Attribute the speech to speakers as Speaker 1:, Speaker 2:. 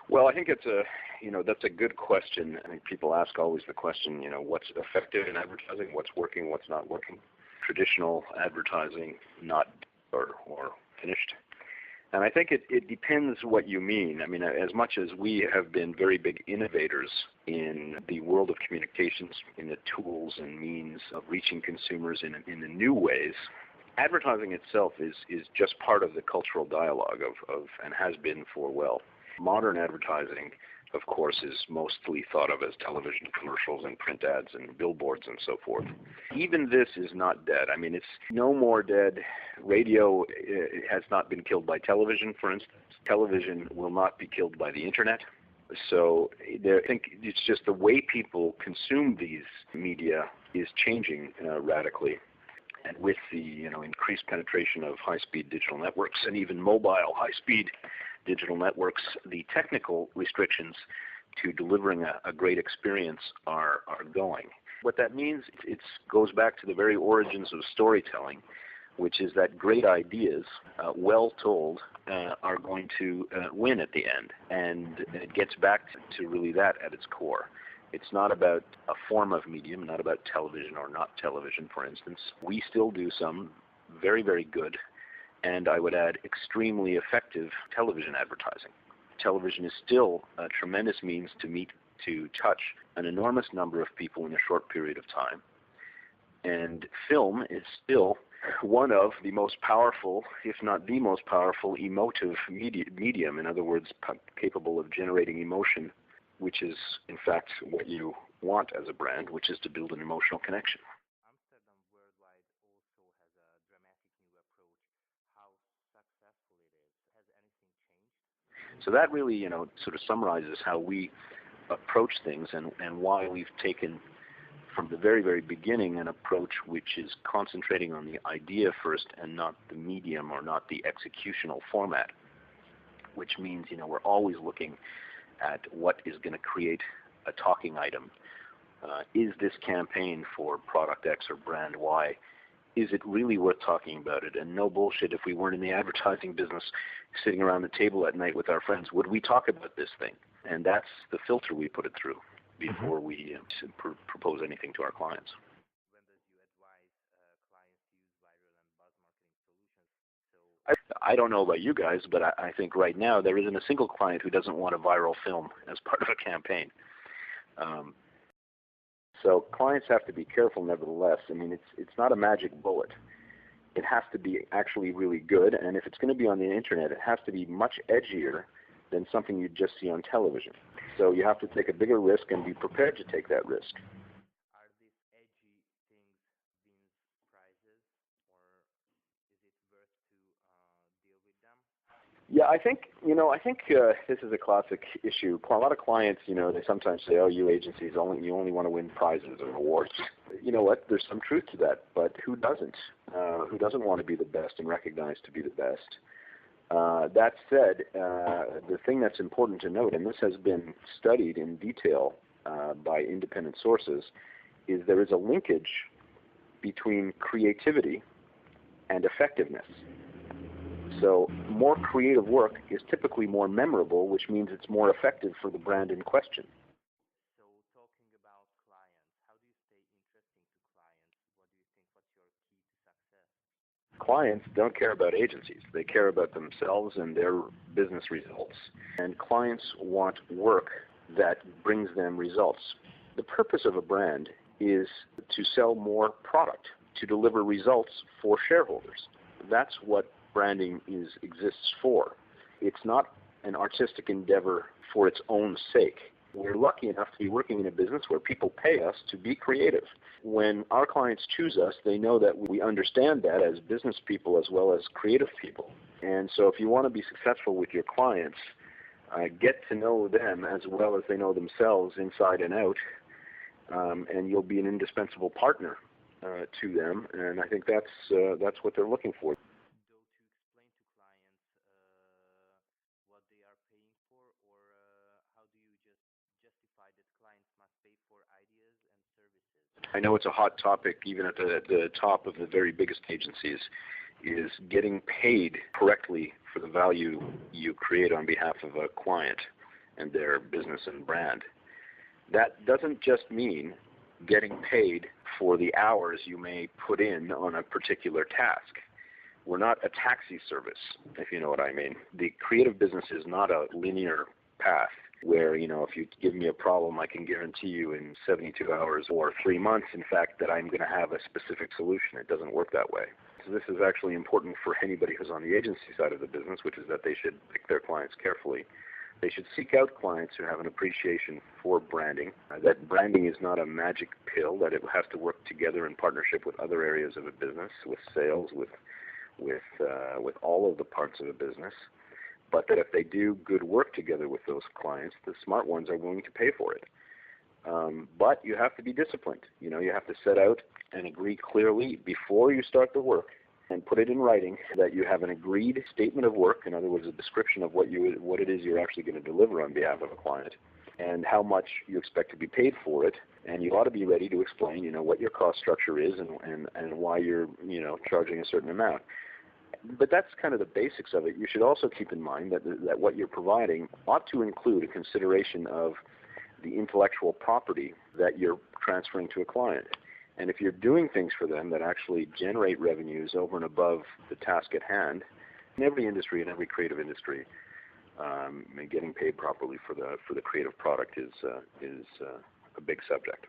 Speaker 1: Well, I think that's a good question. I think people ask always the question, what's effective in advertising, what's working, what's not working. Traditional advertising, not or finished. And I think it depends what you mean. I mean, as much as we have been very big innovators in the world of communications, in the tools and means of reaching consumers in the new ways, advertising itself is just part of the cultural dialogue of and has been for, well, modern advertising, of course, is mostly thought of as television commercials and print ads and billboards and so forth. Even this is not dead. I mean, it's no more dead. Radio has not been killed by television, for instance. Television will not be killed by the internet. So I think it's just the way people consume these media is changing radically. And with the increased penetration of high-speed digital networks and even mobile high-speed digital networks, the technical restrictions to delivering a great experience are going. What that means, it goes back to the very origins of storytelling, which is that great ideas, well told, are going to win at the end. And it gets back to really that at its core. It's not about a form of medium, not about television or not television, for instance. We still do some very, very good, and I would add extremely effective television advertising. Television is still a tremendous means to touch an enormous number of people in a short period of time. And film is still one of the most powerful, if not the most powerful, emotive medium. In other words, capable of generating emotion, which is, in fact, what you want as a brand, which is to build an emotional connection.
Speaker 2: Amsterdam Worldwide also has a dramatic new approach. How successful it is? Has anything changed?
Speaker 1: So that really, sort of summarizes how we approach things and why we've taken from the very, very beginning an approach which is concentrating on the idea first and not the medium or not the executional format, which means, we're always looking at what is going to create a talking item. Is this campaign for product X or brand Y, is it really worth talking about it? And no bullshit, if we weren't in the advertising business sitting around the table at night with our friends, would we talk about this thing? And that's the filter we put it through before we propose anything to our clients.
Speaker 2: When does you advise clients to use viral and buzz marketing solutions?
Speaker 1: I don't know about you guys, but I think right now there isn't a single client who doesn't want a viral film as part of a campaign. So clients have to be careful nevertheless. I mean, it's not a magic bullet. It has to be actually really good, and if it's going to be on the internet, it has to be much edgier than something you'd just see on television. So you have to take a bigger risk and be prepared to take that risk.
Speaker 2: Are these edgy things wins prizes, or is it worth to deal with them?
Speaker 1: Yeah, I think this is a classic issue. A lot of clients, they sometimes say, "Oh, you agencies you only want to win prizes or awards." You know what? There's some truth to that, but who doesn't? Who doesn't want to be the best and recognized to be the best? That said, the thing that's important to note, and this has been studied in detail by independent sources, is there is a linkage between creativity and effectiveness. So more creative work is typically more memorable, which means it's more effective for the brand in question.
Speaker 2: So talking about clients, how do you stay interesting to clients? What do you think? What's your key to success?
Speaker 1: Clients don't care about agencies. They care about themselves and their business results. And clients want work that brings them results. The purpose of a brand is to sell more product, to deliver results for shareholders. That's what branding exists for. It's not an artistic endeavor for its own sake. We're lucky enough to be working in a business where people pay us to be creative. When our clients choose us, they know that we understand that as business people as well as creative people. And so if you want to be successful with your clients, get to know them as well as they know themselves inside and out, and you'll be an indispensable partner to them. And I think that's what they're looking for. I know it's a hot topic even at the top of the very biggest agencies, is getting paid correctly for the value you create on behalf of a client. and their business and brand. That doesn't just mean getting paid for the hours you may put in on a particular task. We're not a taxi service, if you know what I mean. The creative business is not a linear path where, if you give me a problem, I can guarantee you in 72 hours or 3 months, in fact, that I'm going to have a specific solution. It doesn't work that way. So this is actually important for anybody who's on the agency side of the business, which is that they should pick their clients carefully. They should seek out clients who have an appreciation for branding, that branding is not a magic pill, that it has to work together in partnership with other areas of a business, with sales, with all of the parts of a business, but that if they do good work together with those clients, the smart ones are willing to pay for it. But you have to be disciplined. You have to set out and agree clearly before you start the work and put it in writing that you have an agreed statement of work, in other words, a description of what it is you're actually going to deliver on behalf of a client, and how much you expect to be paid for it. And you ought to be ready to explain, what your cost structure is and why you're, charging a certain amount. But that's kind of the basics of it. You should also keep in mind that what you're providing ought to include a consideration of the intellectual property that you're transferring to a client. And if you're doing things for them that actually generate revenues over and above the task at hand, in every industry, in every creative industry, getting paid properly for the creative product is a big subject.